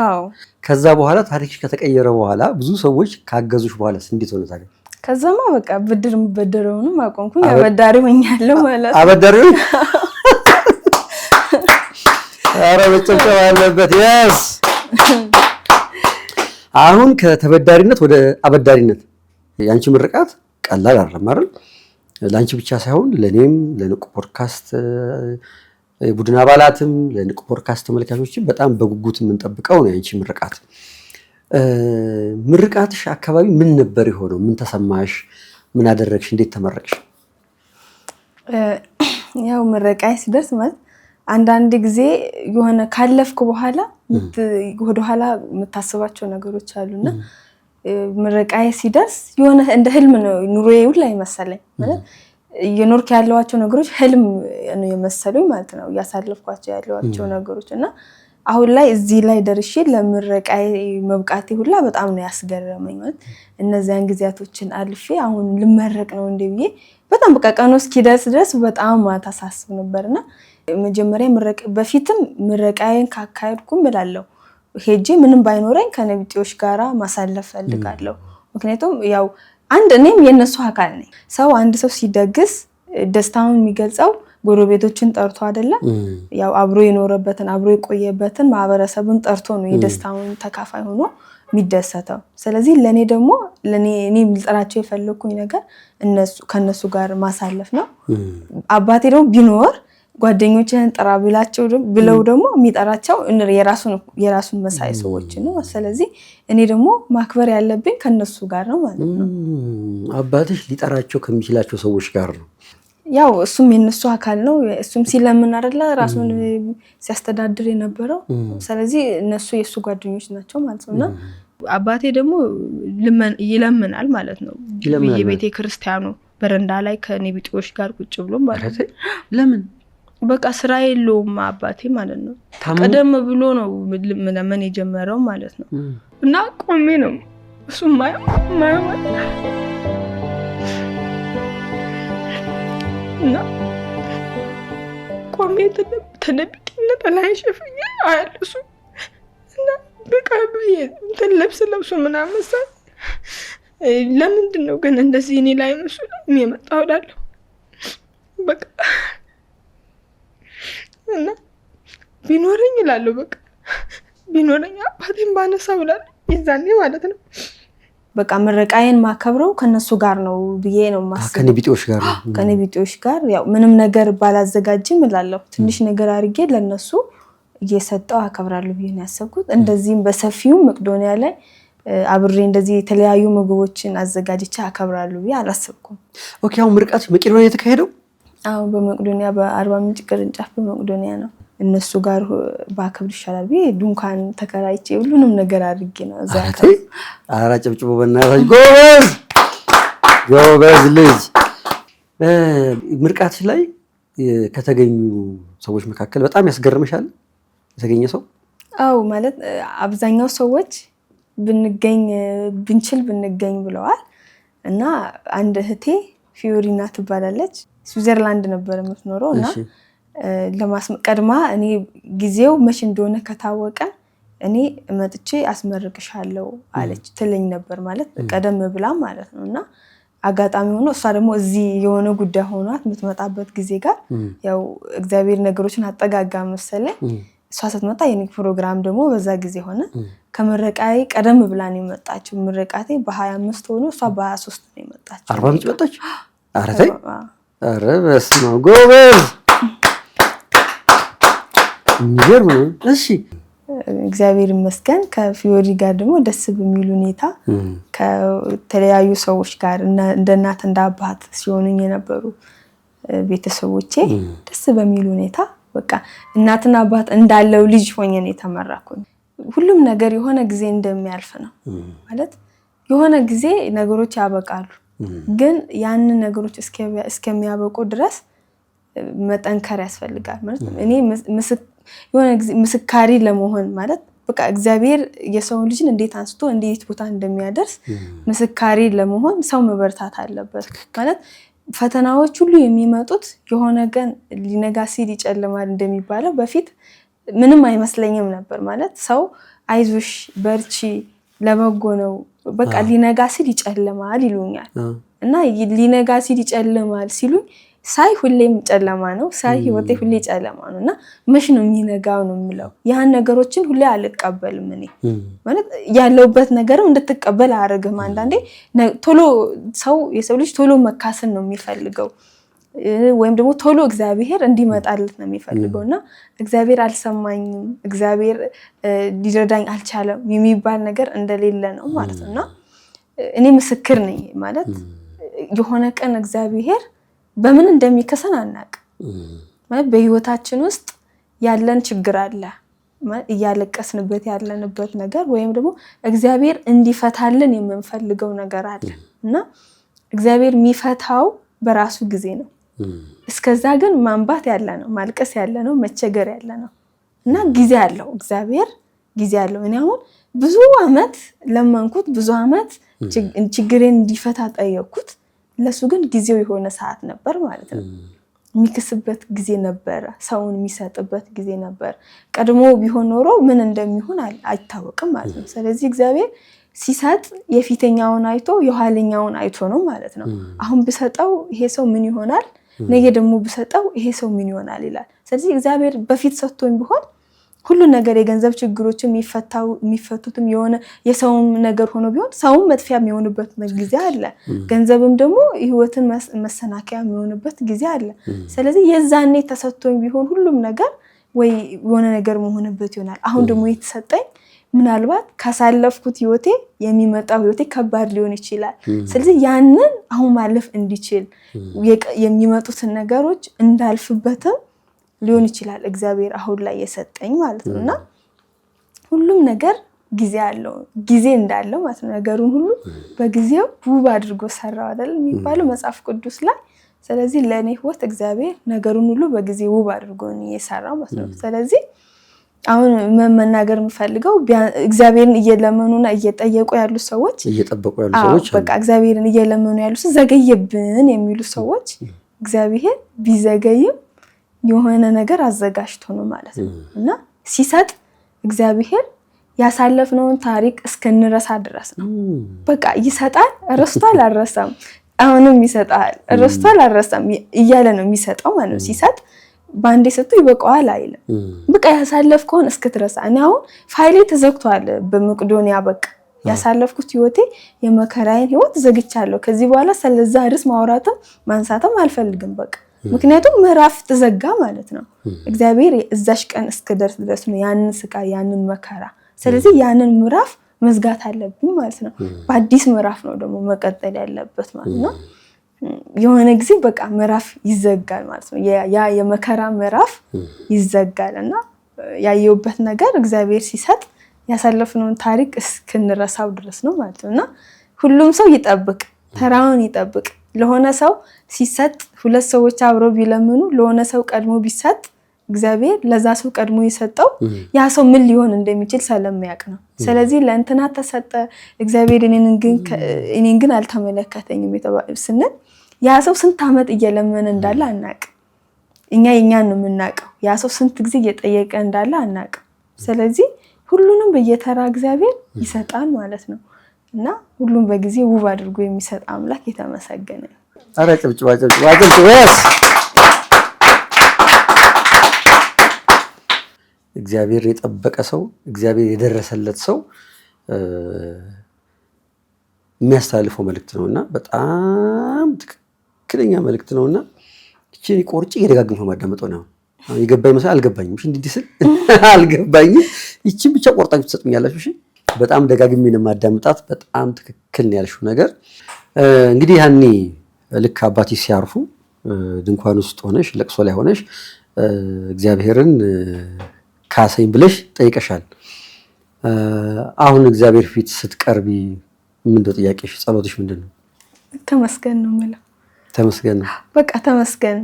Speaker 2: ከዛ በኋላ ታሪክሽ ከተቀየረ በኋላ ብዙ ሰዎች ካገዙሽ በኋላ እንዴት ሆነ ታዲያ?
Speaker 1: ከዛማ በቃ ብድር የምበደረውንም አቆምኩኝ። አበዳሪ ሆኛለሁ ማለት
Speaker 2: አበዳሪ ኧረ መጨብጨብ አለበት። የስ አሁን ከተበዳሪነት ወደ አበዳሪነት ያንቺ ምርቃት ቀላል አይደለም አይደል? ለአንቺ ብቻ ሳይሆን ለኔም ለንቁ ፖድካስት የቡድን አባላትም ለንቁ ፖድካስት ተመልካቾችም በጣም በጉጉት የምንጠብቀው ነው ያንቺ ምርቃት። ምርቃትሽ አካባቢ ምን ነበር የሆነው? ምን ተሰማሽ? ምን አደረግሽ? እንዴት ተመረቅሽ?
Speaker 1: ያው ምረቃይ ሲደርስ ማለት አንዳንድ ጊዜ የሆነ ካለፍኩ በኋላ ወደኋላ የምታስባቸው ነገሮች አሉና ምረቃዬ ሲደርስ የሆነ እንደ ህልም ነው ኑሮዬ ሁላ ይመሰለኝ። ማለት የኖርክ ያለዋቸው ነገሮች ህልም ነው የመሰሉኝ ማለት ነው ያሳለፍኳቸው ያለዋቸው ነገሮች እና አሁን ላይ እዚህ ላይ ደርሼ ለምረቃዬ መብቃቴ ሁላ በጣም ነው ያስገረመኝ። ማለት እነዚያን ጊዜያቶችን አልፌ አሁን ልመረቅ ነው እንደ ብዬ በጣም በቃ ቀኑ እስኪደርስ ድረስ በጣም ታሳስብ ነበርና መጀመሪያ በፊትም ምረቃዬን ካካሄድኩም እላለሁ ሄጄ ምንም ባይኖረኝ ከነቢጤዎች ጋራ ማሳለፍ ፈልጋለሁ። ምክንያቱም ያው እኔም የነሱ አካል ነኝ። አንድ ሰው ሲደግስ ደስታውን የሚገልጸው ጎረቤቶችን ጠርቶ አይደለም፣ ያው አብሮ የኖረበትን አብሮ የቆየበትን ማህበረሰቡን ጠርቶ ነው የደስታውን ተካፋይ ሆኖ የሚደሰተው። ስለዚህ ለኔ ደግሞ እኔ ልጠራቸው የፈለኩኝ ነገር ከነሱ ጋር ማሳለፍ ነው። አባቴ ደግሞ ቢኖር ጓደኞችን ጥራ ብለው ደግሞ የሚጠራቸው የራሱን መሳይ ሰዎች ነው። ስለዚህ እኔ ደግሞ ማክበር ያለብኝ ከነሱ ጋር ነው ማለት ነው።
Speaker 2: አባትሽ ሊጠራቸው ከሚችላቸው ሰዎች ጋር ነው።
Speaker 1: ያው እሱም የነሱ አካል ነው። እሱም ሲለምን አይደለ ራሱን ሲያስተዳድር የነበረው። ስለዚህ እነሱ የሱ ጓደኞች ናቸው ማለት ነውና አባቴ ደግሞ ይለምናል ማለት ነው። የቤተ ክርስቲያኑ በረንዳ ላይ ከነቢጤዎች ጋር ቁጭ ብሎ ማለት ነው።
Speaker 2: ለምን
Speaker 1: በቃ ስራ የለውም አባቴ ማለት ነው። ቀደም ብሎ ነው መለመን የጀመረው ማለት ነው። እና ቆሜ ነው እሱ ማየው እና ቆሜ ተደብቄ ነጠላዬን ሸፍኜ አያለሁ እሱ እና በቃ እንትን ልብስ ለብሶ ምናምን ሳይ ለምንድን ነው ግን እንደዚህ እኔ ላይ ነው እሱ የሚመጣው እላለሁ። በቃ እና ቢኖረኝ እላለሁ በቃ ቢኖረኝ አባቴን ባነሳው እላለሁ የዛኔ ማለት ነው።
Speaker 3: በቃ ምረቃዬን ማከብረው ከነሱ ጋር ነው ብዬ ነው ማስበው።
Speaker 2: ከነቢጤዎች ጋር ነው።
Speaker 3: ከነቢጤዎች ጋር ያው ምንም ነገር ባላዘጋጅም እላለሁ ትንሽ ነገር አድርጌ ለነሱ እየሰጠው አከብራለሁ ብዬ ነው ያሰብኩት። እንደዚህም በሰፊው መቅዶኒያ ላይ አብሬ እንደዚህ የተለያዩ ምግቦችን አዘጋጅቼ አከብራለሁ ብዬ አላሰብኩም።
Speaker 2: ኦኬ አሁን ምርቃት መቄዶንያ የተካሄደው?
Speaker 3: አዎ በመቅዶኒያ በአርባ ምንጭ ቅርንጫፍ በመቅዶኒያ ነው። እነሱ ጋር ባከብር ይሻላል ብዬ ድንኳን ተከራይቼ ሁሉንም ነገር አድርጌ ነው እዛ።
Speaker 2: ኧረ ጨብጭቦ በእናትህ ጎበዝ ጎበዝ ልጅ። ምርቃት ላይ ከተገኙ ሰዎች መካከል በጣም ያስገርምሻል የተገኘ ሰው?
Speaker 3: አዎ ማለት አብዛኛው ሰዎች ብንገኝ ብንችል ብንገኝ ብለዋል። እና አንድ እህቴ ፊዮሪና ትባላለች ስዊዘርላንድ ነበር የምትኖረው እና ቀድማ እኔ ጊዜው መቼ እንደሆነ ከታወቀ እኔ መጥቼ አስመርቅሻለሁ አለች ትለኝ ነበር ማለት ቀደም ብላ ማለት ነው። እና አጋጣሚ ሆኖ እሷ ደግሞ እዚህ የሆነ ጉዳይ ሆኗት የምትመጣበት ጊዜ ጋር ያው እግዚአብሔር ነገሮችን አጠጋጋ መሰለኝ እሷ ስትመጣ የኔ ፕሮግራም ደግሞ በዛ ጊዜ ሆነ። ከምረቃዬ ቀደም ብላ ነው የመጣችው። ምረቃቴ በ25 ሆኖ እሷ በ23 ነው የመጣችው።
Speaker 2: 40 ምንጭ መጣች? ኧረ ተይ! ኧረ በስመ አብ ጎበዝ! የሚገርም ነው። እሺ
Speaker 3: እግዚአብሔር ይመስገን። ከፊዮሪ ጋር ደግሞ ደስ በሚል ሁኔታ ከተለያዩ ሰዎች ጋር እንደ እናት እንደ አባት ሲሆኑኝ የነበሩ ቤተሰቦቼ ደስ በሚል ሁኔታ በቃ እናትና አባት እንዳለው ልጅ ሆኜ ነው የተመራኩኝ። ሁሉም ነገር የሆነ ጊዜ እንደሚያልፍ ነው ማለት የሆነ ጊዜ ነገሮች ያበቃሉ። ግን ያን ነገሮች እስከሚያበቁ ድረስ መጠንከር ያስፈልጋል ማለት ነው። እኔ የሆነ ጊዜ ምስካሪ ለመሆን ማለት በቃ እግዚአብሔር የሰው ልጅን እንዴት አንስቶ እንዴት ቦታ እንደሚያደርስ ምስካሪ ለመሆን ሰው መበርታት አለበት ማለት ፈተናዎች ሁሉ የሚመጡት የሆነ ቀን ሊነጋ ሲል ይጨልማል እንደሚባለው በፊት ምንም አይመስለኝም ነበር ማለት ሰው አይዞሽ በርቺ ለበጎ ነው በቃ ሊነጋ ሲል ይጨልማል ይሉኛል። እና ሊነጋ ሲል ይጨልማል ሲሉኝ ሳይ ሁሌም ጨለማ ነው ሳይ ህይወቴ ሁሌ ጨለማ ነው እና መች ነው የሚነጋው ነው የምለው። ያን ነገሮችን ሁሌ አልቀበልም እኔ ማለት ያለውበት ነገርም እንድትቀበል አያደርግም። አንዳንዴ ቶሎ የሰው ልጅ ቶሎ መካሰን ነው የሚፈልገው ወይም ደግሞ ቶሎ እግዚአብሔር እንዲመጣለት ነው የሚፈልገው እና እግዚአብሔር አልሰማኝም እግዚአብሔር ሊረዳኝ አልቻለም የሚባል ነገር እንደሌለ ነው ማለት ነው። እና እኔ ምስክር ነኝ ማለት የሆነ ቀን እግዚአብሔር በምን እንደሚከሰን አናውቅም ማለት በህይወታችን ውስጥ ያለን ችግር አለ እያለቀስንበት ያለንበት ነገር ወይም ደግሞ እግዚአብሔር እንዲፈታልን የምንፈልገው ነገር አለ እና እግዚአብሔር የሚፈታው በራሱ ጊዜ ነው። እስከዛ ግን ማንባት ያለ ነው ማልቀስ ያለ ነው መቸገር ያለ ነው እና ጊዜ አለው እግዚአብሔር ጊዜ አለው። እኔ አሁን ብዙ አመት ለመንኩት ብዙ አመት ችግሬን እንዲፈታ ጠየቅኩት። ለሱ ግን ጊዜው የሆነ ሰዓት ነበር ማለት ነው። የሚክስበት ጊዜ ነበር ሰውን የሚሰጥበት ጊዜ ነበር። ቀድሞ ቢሆን ኖሮ ምን እንደሚሆን አይታወቅም ማለት ነው። ስለዚህ እግዚአብሔር ሲሰጥ የፊተኛውን አይቶ የኋለኛውን አይቶ ነው ማለት ነው። አሁን ብሰጠው ይሄ ሰው ምን ይሆናል ነገ ደግሞ ብሰጠው ይሄ ሰው ምን ይሆናል ይላል። ስለዚህ እግዚአብሔር በፊት ሰጥቶኝ ቢሆን ሁሉ ነገር የገንዘብ ችግሮች የሚፈቱትም የሆነ የሰውም ነገር ሆኖ ቢሆን ሰውም መጥፊያ የሚሆንበት ጊዜ አለ። ገንዘብም ደግሞ ህይወትን መሰናከያ የሚሆንበት ጊዜ አለ። ስለዚህ የዛኔ ተሰጥቶኝ ቢሆን ሁሉም ነገር ወይ የሆነ ነገር መሆንበት ይሆናል። አሁን ደግሞ የተሰጠኝ ምናልባት ካሳለፍኩት ህይወቴ የሚመጣው ህይወቴ ከባድ ሊሆን ይችላል። ስለዚህ ያንን አሁን ማለፍ እንዲችል የሚመጡትን ነገሮች እንዳልፍበትም ሊሆን ይችላል እግዚአብሔር አሁን ላይ የሰጠኝ ማለት ነው። እና ሁሉም ነገር ጊዜ አለው ጊዜ እንዳለው ማለት ነው። ነገሩን ሁሉ በጊዜው ውብ አድርጎ ሰራው አይደል የሚባለው መጽሐፍ ቅዱስ ላይ። ስለዚህ ለኔ ህይወት እግዚአብሔር ነገሩን ሁሉ በጊዜ ውብ አድርጎ ነው የሰራው ማለት ነው። ስለዚህ አሁን መናገር የምፈልገው እግዚአብሔርን እየለመኑና እየጠየቁ ያሉ ሰዎች
Speaker 2: እየጠበቁ ያሉ ሰዎች
Speaker 3: በቃ እግዚአብሔርን እየለመኑ ያሉ ዘገየብን የሚሉ ሰዎች እግዚአብሔር ቢዘገይም የሆነ ነገር አዘጋጅቶ ነው ማለት ነው እና ሲሰጥ እግዚአብሔር ያሳለፍነውን ታሪክ እስከንረሳ ድረስ ነው። በቃ ይሰጣል፣ ረስቷል አልረሳም፣ አሁንም ይሰጣል፣ ረስቷል አልረሳም እያለ ነው የሚሰጠው ማለት ነው። ሲሰጥ ባንዴ ሰጥቶ ይበቃዋል አይልም። በቃ ያሳለፍከውን እስክትረሳ። እኔ አሁን ፋይሌ ተዘግቷል በመቄዶንያ በቃ ያሳለፍኩት ህይወቴ የመከራዬን ህይወት ዘግቻለሁ። ከዚህ በኋላ ስለዛ ርዕስ ማውራትም ማንሳትም አልፈልግም በቃ ምክንያቱም ምዕራፍ ተዘጋ ማለት ነው። እግዚአብሔር እዛሽ ቀን እስከደርስ ድረስ ነው ያንን ስቃይ ያንን መከራ። ስለዚህ ያንን ምዕራፍ መዝጋት አለብኝ ማለት ነው። በአዲስ ምዕራፍ ነው ደግሞ መቀጠል ያለበት ማለት ነው። የሆነ ጊዜ በቃ ምዕራፍ ይዘጋል ማለት ነው። ያ የመከራ ምዕራፍ ይዘጋል እና ያየውበት ነገር እግዚአብሔር ሲሰጥ ያሳለፍነውን ታሪክ እስክንረሳው ድረስ ነው ማለት ነው እና ሁሉም ሰው ይጠብቅ፣ ተራውን ይጠብቅ። ለሆነ ሰው ሲሰጥ ሁለት ሰዎች አብረው ቢለምኑ ለሆነ ሰው ቀድሞ ቢሰጥ እግዚአብሔር ለዛ ሰው ቀድሞ የሰጠው ያ ሰው ምን ሊሆን እንደሚችል ስለሚያውቅ ነው። ስለዚህ ለእንትና ተሰጠ እግዚአብሔር እኔን ግን አልተመለከተኝም ስንል ያ ሰው ስንት ዓመት እየለመነ እንዳለ አናውቅ። እኛ የኛን ነው የምናውቀው። ያ ሰው ስንት ጊዜ እየጠየቀ እንዳለ አናውቅ። ስለዚህ ሁሉንም በየተራ እግዚአብሔር ይሰጣል ማለት ነው እና ሁሉም በጊዜ ውብ አድርጎ የሚሰጥ አምላክ የተመሰገነ ነው።
Speaker 2: አረ ጭብጭባ እግዚአብሔር የጠበቀ ሰው እግዚአብሔር የደረሰለት ሰው የሚያስተላልፈው መልእክት ነውና በጣም ትክክለኛ መልእክት ነውና እቺ ቆርጬ እየደጋገምኩ ማዳመጠው ነው። የገባኝ መሰለኝ አልገባኝም። እሺ እንዲህ ስል አልገባኝም። እቺ ብቻ ቆርጣችሁ ትሰጡኛላችሁ። እሺ በጣም ደጋግሜ ነው ማዳመጣት። በጣም ትክክል ነው ያልሽው ነገር። እንግዲህ ያኔ ልክ አባቴ ሲያርፉ ድንኳን ውስጥ ሆነሽ ለቅሶ ላይ ሆነሽ እግዚአብሔርን ካሰኝ ብለሽ ጠይቀሻል። አሁን እግዚአብሔር ፊት ስትቀርቢ ምንድነው ጥያቄሽ? ጸሎትሽ ምንድነው?
Speaker 3: ተመስገን ነው የምለው።
Speaker 2: ተመስገን ነው
Speaker 3: በቃ ተመስገን።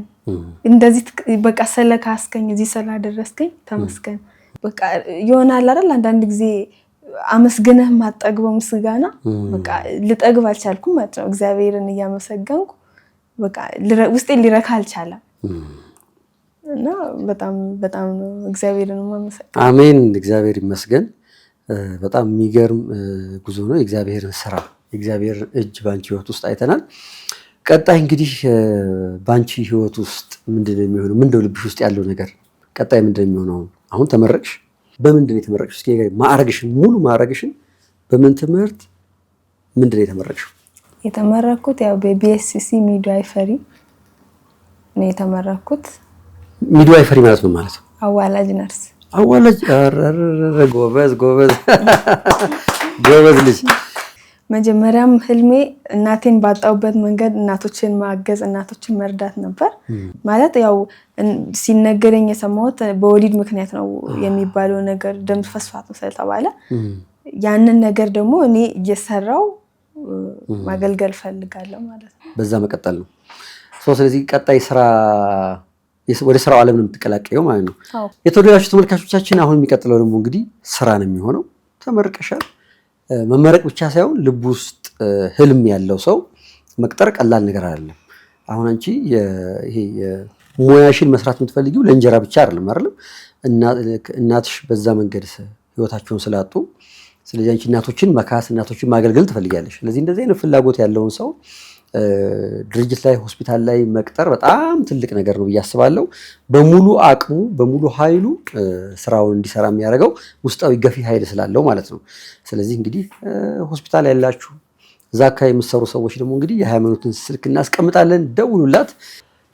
Speaker 3: እንደዚህ በቃ ስለካስከኝ እዚህ ስላደረስከኝ ተመስገን። በቃ ይሆናል አይደል? አንዳንድ ጊዜ አመስግነህ ማጠግበው ምስጋና በቃ ልጠግብ አልቻልኩም ማለት ነው። እግዚአብሔርን እያመሰገንኩ በቃ ውስጤ ሊረካ አልቻለም እና በጣም ነው እግዚአብሔርን ማመሰግን።
Speaker 2: አሜን። እግዚአብሔር ይመስገን። በጣም የሚገርም ጉዞ ነው። የእግዚአብሔርን ስራ የእግዚአብሔር እጅ ባንቺ ህይወት ውስጥ አይተናል። ቀጣይ እንግዲህ ባንቺ ህይወት ውስጥ ምንድነው የሚሆነው? ምንድነው ልብሽ ውስጥ ያለው ነገር? ቀጣይ ምንድነው የሚሆነው? አሁን ተመረቅሽ። በምንድነው የተመረቅሽ? እስኪ ማዕረግሽን ሙሉ ማዕረግሽን በምን ትምህርት ምንድነው የተመረቅሽው?
Speaker 3: የተመረኩት ያው በቢኤስሲ ሚድዋይፈሪ ነው የተመረኩት።
Speaker 2: ሚድዋይፈሪ ማለት ነው ማለት ነው
Speaker 3: አዋላጅ ነርስ።
Speaker 2: አዋላጅ ጎበዝ ልጅ።
Speaker 3: መጀመሪያም ህልሜ እናቴን ባጣውበት መንገድ እናቶችን ማገዝ እናቶችን መርዳት ነበር። ማለት ያው ሲነገረኝ የሰማሁት በወሊድ ምክንያት ነው የሚባለው ነገር ደም ፈስፋት ነው ስለተባለ ያንን ነገር ደግሞ እኔ እየሰራው ማገልገል ፈልጋለሁ ማለት ነው።
Speaker 2: በዛ መቀጠል ነው። ስለዚህ ቀጣይ ስራ ወደ ስራው ዓለም ነው የምትቀላቀየው ማለት ነው። የተወደዳችሁ ተመልካቾቻችን አሁን የሚቀጥለው ደግሞ እንግዲህ ስራ ነው የሚሆነው። ተመርቀሻል። መመረቅ ብቻ ሳይሆን ልብ ውስጥ ህልም ያለው ሰው መቅጠር ቀላል ነገር አይደለም። አሁን አንቺ ይሄ ሙያሽን መስራት የምትፈልጊው ለእንጀራ ብቻ አይደለም አይደለም። እናትሽ በዛ መንገድ ህይወታቸውን ስላጡ፣ ስለዚህ አንቺ እናቶችን መካስ እናቶችን ማገልገል ትፈልጊያለሽ። ስለዚህ እንደዚህ አይነት ፍላጎት ያለውን ሰው ድርጅት ላይ ሆስፒታል ላይ መቅጠር በጣም ትልቅ ነገር ነው ብዬ አስባለሁ። በሙሉ አቅሙ በሙሉ ኃይሉ ስራውን እንዲሰራ የሚያደርገው ውስጣዊ ገፊ ኃይል ስላለው ማለት ነው። ስለዚህ እንግዲህ ሆስፒታል ያላችሁ እዛ አካባቢ የምትሰሩ ሰዎች ደግሞ እንግዲህ የሃይማኖትን ስልክ እናስቀምጣለን፣ ደውሉላት።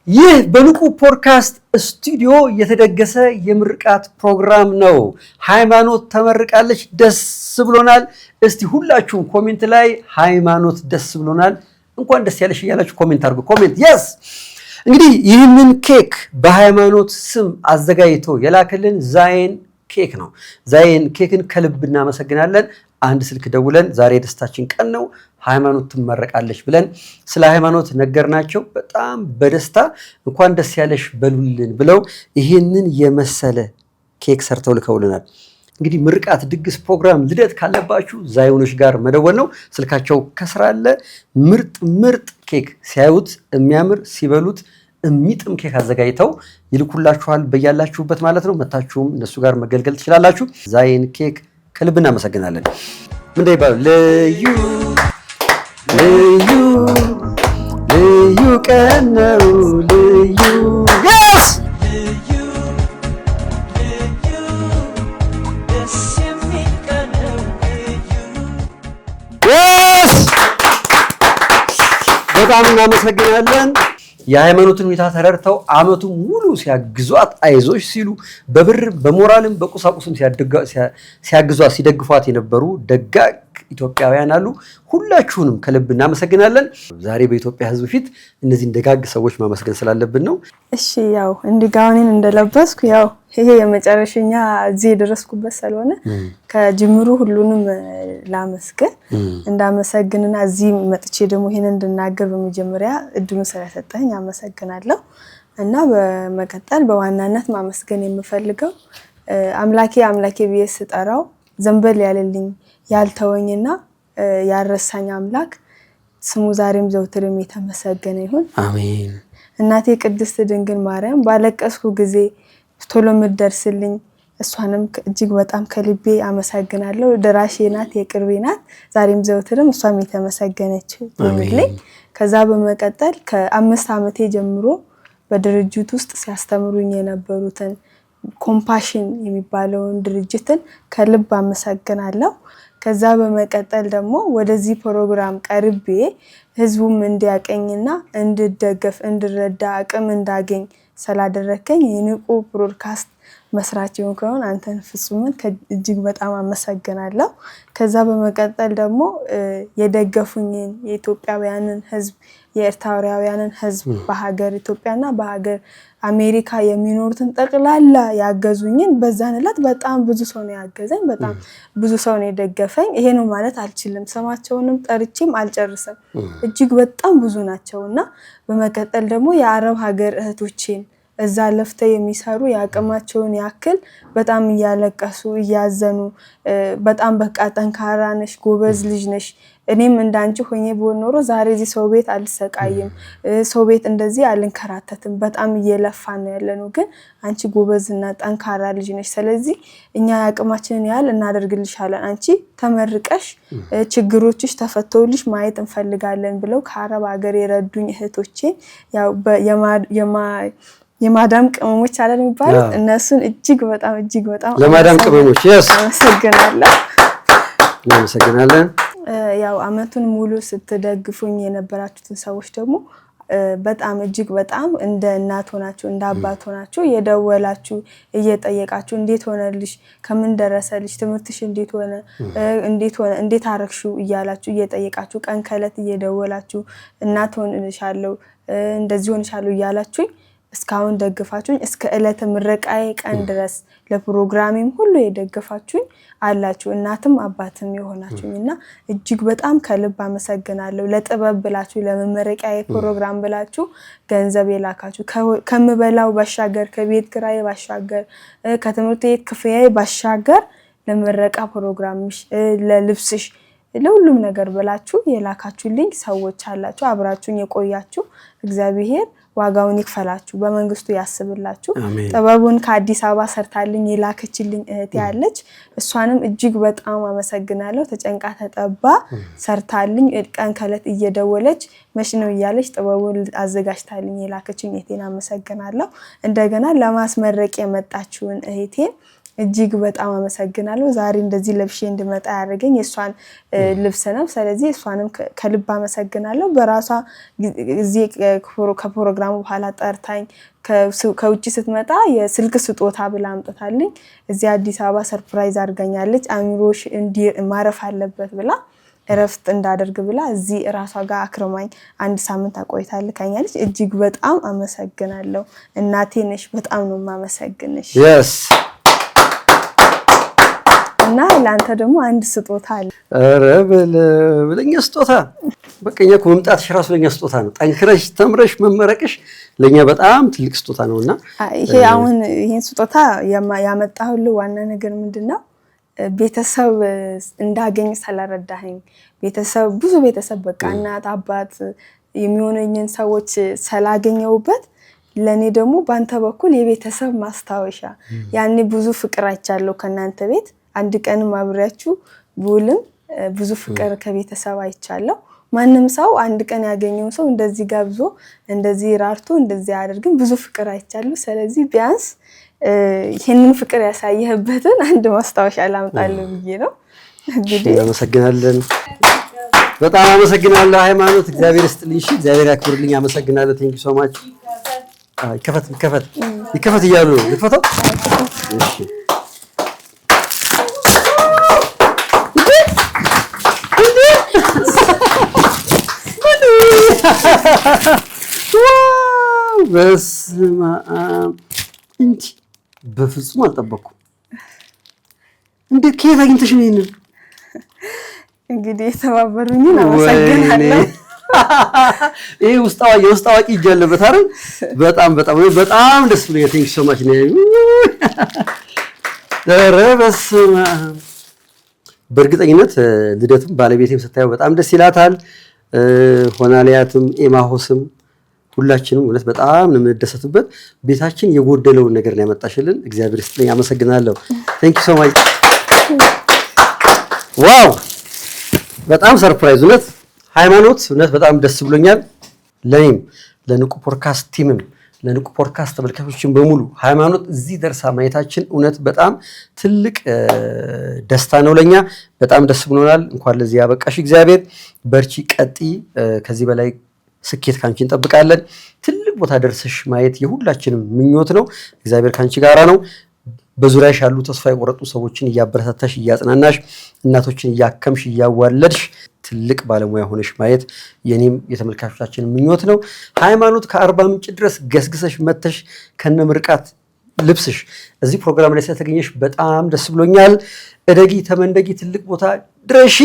Speaker 2: ይህ በንቁ ፖድካስት ስቱዲዮ የተደገሰ የምርቃት ፕሮግራም ነው። ሃይማኖት ተመርቃለች፣ ደስ ብሎናል። እስቲ ሁላችሁም ኮሜንት ላይ ሃይማኖት ደስ ብሎናል እንኳን ደስ ያለሽ እያላችሁ ኮሜንት አድርጉ። ኮሜንት የስ እንግዲህ ይህንን ኬክ በሃይማኖት ስም አዘጋጅቶ የላከልን ዛይን ኬክ ነው። ዛይን ኬክን ከልብ እናመሰግናለን። አንድ ስልክ ደውለን ዛሬ የደስታችን ቀን ነው ሃይማኖት ትመረቃለች ብለን ስለ ሃይማኖት ነገርናቸው። በጣም በደስታ እንኳን ደስ ያለሽ በሉልን ብለው ይህንን የመሰለ ኬክ ሰርተው ልከውልናል። እንግዲህ ምርቃት፣ ድግስ፣ ፕሮግራም፣ ልደት ካለባችሁ ዛዮኖች ጋር መደወል ነው። ስልካቸው ከስራ አለ። ምርጥ ኬክ ሲያዩት የሚያምር ሲበሉት የሚጥም ኬክ አዘጋጅተው ይልኩላችኋል በያላችሁበት ማለት ነው። መታችሁም እነሱ ጋር መገልገል ትችላላችሁ። ዛይን ኬክ ከልብ እናመሰግናለን። ምን ይባላል? ልዩ ቀን ነው ልዩ በጣም እናመሰግናለን። የሃይማኖትን ሁኔታ ተረድተው አመቱ ሙሉ ሲያግዟት አይዞሽ ሲሉ በብር በሞራልም በቁሳቁስም ሲያግዟት ሲደግፏት የነበሩ ደጋግ ኢትዮጵያውያን አሉ። ሁላችሁንም ከልብ እናመሰግናለን። ዛሬ በኢትዮጵያ ሕዝብ ፊት እነዚህን ደጋግ ሰዎች ማመስገን ስላለብን ነው።
Speaker 3: እሺ ያው እንዲጋውኔን እንደለበስኩ ያው ይሄ የመጨረሻኛ እዚህ የደረስኩበት ስለሆነ ከጅምሩ ሁሉንም ላመስገን እንዳመሰግንና እዚህ መጥቼ ደግሞ ይሄን እንድናገር በመጀመሪያ እድሉን ስለሰጠኝ አመሰግናለሁ። እና በመቀጠል በዋናነት ማመስገን የምፈልገው አምላኬ ብዬ ስጠራው ዘንበል ያለልኝ ያልተወኝና ያረሳኝ አምላክ ስሙ ዛሬም ዘውትርም የተመሰገነ ይሁን።
Speaker 2: አሜን።
Speaker 3: እናቴ ቅድስት ድንግል ማርያም ባለቀስኩ ጊዜ ቶሎ ምትደርስልኝ እሷንም እጅግ በጣም ከልቤ አመሰግናለሁ። ደራሼ ናት፣ የቅርቤ ናት። ዛሬም ዘውትርም እሷም የተመሰገነች ይሁንልኝ። ከዛ በመቀጠል ከ5 ዓመቴ ጀምሮ በድርጅት ውስጥ ሲያስተምሩኝ የነበሩትን ኮምፓሽን የሚባለውን ድርጅትን ከልብ አመሰግናለሁ። ከዛ በመቀጠል ደግሞ ወደዚህ ፕሮግራም ቀርቤ ህዝቡም እንዲያቀኝና እንድደገፍ እንድረዳ አቅም እንዳገኝ ስላደረከኝ የንቁ ብሮድካስት መስራች የሆንከውን አንተን ፍጹምን እጅግ በጣም አመሰግናለሁ። ከዛ በመቀጠል ደግሞ የደገፉኝን የኢትዮጵያውያንን ህዝብ የኤርትራውያንን ህዝብ በሀገር ኢትዮጵያና በሀገር አሜሪካ የሚኖሩትን ጠቅላላ ያገዙኝን በዛን ዕለት በጣም ብዙ ሰው ነው ያገዘኝ፣ በጣም ብዙ ሰው ነው የደገፈኝ። ይሄ ነው ማለት አልችልም፣ ስማቸውንም ጠርቼም አልጨርስም። እጅግ በጣም ብዙ ናቸውና በመቀጠል ደግሞ የአረብ ሀገር እህቶቼን እዛ ለፍተው የሚሰሩ ያቅማቸውን ያክል በጣም እያለቀሱ እያዘኑ በጣም በቃ ጠንካራ ነሽ፣ ጎበዝ ልጅ ነሽ፣ እኔም እንዳንቺ ሆኜ ብሆን ኖሮ ዛሬ እዚህ ሰው ቤት አልሰቃይም፣ ሰው ቤት እንደዚህ አልንከራተትም፣ በጣም እየለፋን ነው ያለነው፣ ግን አንቺ ጎበዝና ጠንካራ ልጅ ነሽ፣ ስለዚህ እኛ ያቅማችንን ያህል እናደርግልሻለን፣ አንቺ ተመርቀሽ ችግሮችሽ ተፈተውልሽ ማየት እንፈልጋለን ብለው ከአረብ ሀገር የረዱኝ እህቶቼ ያው የማዳም ቅመሞች አለን የሚባሉት እነሱን እጅግ በጣም
Speaker 2: ለማዳም ቅመሞች
Speaker 3: እናመሰግናለን። ያው አመቱን ሙሉ ስትደግፉኝ የነበራችሁትን ሰዎች ደግሞ በጣም እጅግ በጣም እንደ እናት ሆናችሁ እንደ አባት ሆናችሁ እየደወላችሁ እየጠየቃችሁ እንዴት ሆነልሽ፣ ከምን ደረሰልሽ፣ ትምህርትሽ እንዴት ሆነ፣ እንዴት አረግሽው እያላችሁ እየጠየቃችሁ ቀን ከዕለት እየደወላችሁ እናት ሆንልሻለሁ እንደዚህ ሆንሻለሁ እያላችሁኝ እስካሁን ደግፋችሁኝ እስከ ዕለተ ምረቃዬ ቀን ድረስ ለፕሮግራሜም ሁሉ የደገፋችሁኝ አላችሁ፣ እናትም አባትም የሆናችሁኝና እጅግ በጣም ከልብ አመሰግናለሁ። ለጥበብ ብላችሁ ለመመረቂያዬ ፕሮግራም ብላችሁ ገንዘብ የላካችሁ ከምበላው ባሻገር ከቤት ኪራይ ባሻገር ከትምህርት ቤት ክፍያዬ ባሻገር ለምረቃ ፕሮግራምሽ ለልብስሽ ለሁሉም ነገር ብላችሁ የላካችሁልኝ ሰዎች አላችሁ፣ አብራችሁኝ የቆያችሁ እግዚአብሔር ዋጋውን ይክፈላችሁ፣ በመንግስቱ ያስብላችሁ። ጥበቡን ከአዲስ አበባ ሰርታልኝ የላከችልኝ እህቴ ያለች እሷንም እጅግ በጣም አመሰግናለሁ። ተጨንቃ ተጠባ ሰርታልኝ ቀን ከዕለት እየደወለች መች ነው እያለች ጥበቡን አዘጋጅታልኝ የላከችኝ እህቴን አመሰግናለሁ። እንደገና ለማስመረቅ የመጣችውን እህቴን እጅግ በጣም አመሰግናለሁ። ዛሬ እንደዚህ ለብሼ እንድመጣ ያደረገኝ የሷን ልብስ ነው። ስለዚህ እሷንም ከልብ አመሰግናለሁ። በራሷ እዚህ ከፕሮግራሙ በኋላ ጠርታኝ ከውጪ ስትመጣ የስልክ ስጦታ ብላ አምጥታልኝ እዚህ አዲስ አበባ ሰርፕራይዝ አድርጋኛለች። አሚሮሽ ማረፍ አለበት ብላ እረፍት እንዳደርግ ብላ እዚህ ራሷ ጋር አክርማኝ 1 ሳምንት አቆይታልካኛለች። እጅግ በጣም አመሰግናለሁ። እናቴ ነሽ፣ በጣም ነው ማመሰግንሽ። እና ለአንተ ደግሞ አንድ ስጦታ አለ።
Speaker 2: ኧረ በለኛ ስጦታ በቃ እኛ እኮ መምጣትሽ ራሱ ለኛ ስጦታ ነው። ጠንክረሽ ተምረሽ መመረቅሽ ለኛ በጣም ትልቅ ስጦታ ነውና
Speaker 3: ይሄ አሁን ይሄን ስጦታ ያመጣሁልህ ዋና ነገር ምንድነው? ቤተሰብ እንዳገኝ ስለረዳኸኝ ብዙ ቤተሰብ በቃ እናት አባት የሚሆነኝን ሰዎች ስላገኘሁበት ለኔ ደግሞ ባንተ በኩል የቤተሰብ ማስታወሻ ያኔ ብዙ ፍቅር አይቻለሁ ከናንተ ቤት አንድ ቀንም አብሬያችሁ ብውልም ብዙ ፍቅር ከቤተሰብ አይቻለሁ። ማንም ሰው አንድ ቀን ያገኘው ሰው እንደዚህ ጋብዞ እንደዚህ ራርቶ እንደዚህ አድርግም ብዙ ፍቅር አይቻለሁ። ስለዚህ ቢያንስ ይሄንን ፍቅር ያሳየህበትን አንድ ማስታወሻ ላምጣልህ ብዬ ነው።
Speaker 2: እንግዲህ አመሰግናለን። በጣም አመሰግናለሁ ሃይማኖት። እግዚአብሔር ይስጥልኝ። እሺ እግዚአብሔር ያክብርልኝ። አመሰግናለሁ። ቴንክ ዩ ሶ ማች። ይከፈት እያሉ ነው ልትፈታው? እሺ በስመ አብ እንጂ በፍጹም አልጠበኩም። እንዴት ከየት አግኝተሽ ነው ይሄንን?
Speaker 3: እንግዲህ የተባበሩኝን አመሰግናለሁ።
Speaker 2: ይሄ የውስጥ አዋቂ እጅ አለበት አይደል? በጣም ደስ ብሎኛል። ቴንክ ዩ ሶ ማች ነው። በስመ አብ በእርግጠኝነት ልደቱም ባለቤቴም ስታየው በጣም ደስ ይላታል። ሆናሊያትም ኤማሆስም ሁላችንም እውነት በጣም ነው የምንደሰትበት። ቤታችን የጎደለውን ነገር ነው ያመጣሽልን። እግዚአብሔር ይስጥልኝ። አመሰግናለሁ። ቴንክ ዩ ሶ ማች። ዋው በጣም ሰርፕራይዝ እውነት ሃይማኖት እውነት በጣም ደስ ብሎኛል። ለኔም ለንቁ ፖድካስት ቲምም ለንቁ ፖድካስት ተመልካቾችን በሙሉ ሃይማኖት እዚህ ደርሳ ማየታችን እውነት በጣም ትልቅ ደስታ ነው ለኛ። በጣም ደስ ብሎናል። እንኳን ለዚህ ያበቃሽ እግዚአብሔር። በርቺ፣ ቀጢ። ከዚህ በላይ ስኬት ካንቺ እንጠብቃለን። ትልቅ ቦታ ደርሰሽ ማየት የሁላችንም ምኞት ነው። እግዚአብሔር ካንቺ ጋራ ነው። በዙሪያሽ ያሉ ተስፋ የቆረጡ ሰዎችን እያበረታታሽ እያጽናናሽ እናቶችን እያከምሽ እያዋለድሽ ትልቅ ባለሙያ ሆነሽ ማየት የኔም የተመልካቾቻችን ምኞት ነው። ሃይማኖት ከአርባ ምንጭ ድረስ ገስግሰሽ መተሽ ከነምርቃት ልብስሽ እዚህ ፕሮግራም ላይ ስለተገኘሽ በጣም ደስ ብሎኛል። እደጊ ተመንደጊ፣ ትልቅ ቦታ ድረሺ።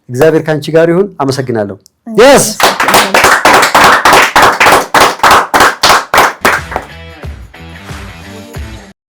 Speaker 2: እግዚአብሔር ካንቺ ጋር ይሁን። አመሰግናለሁ።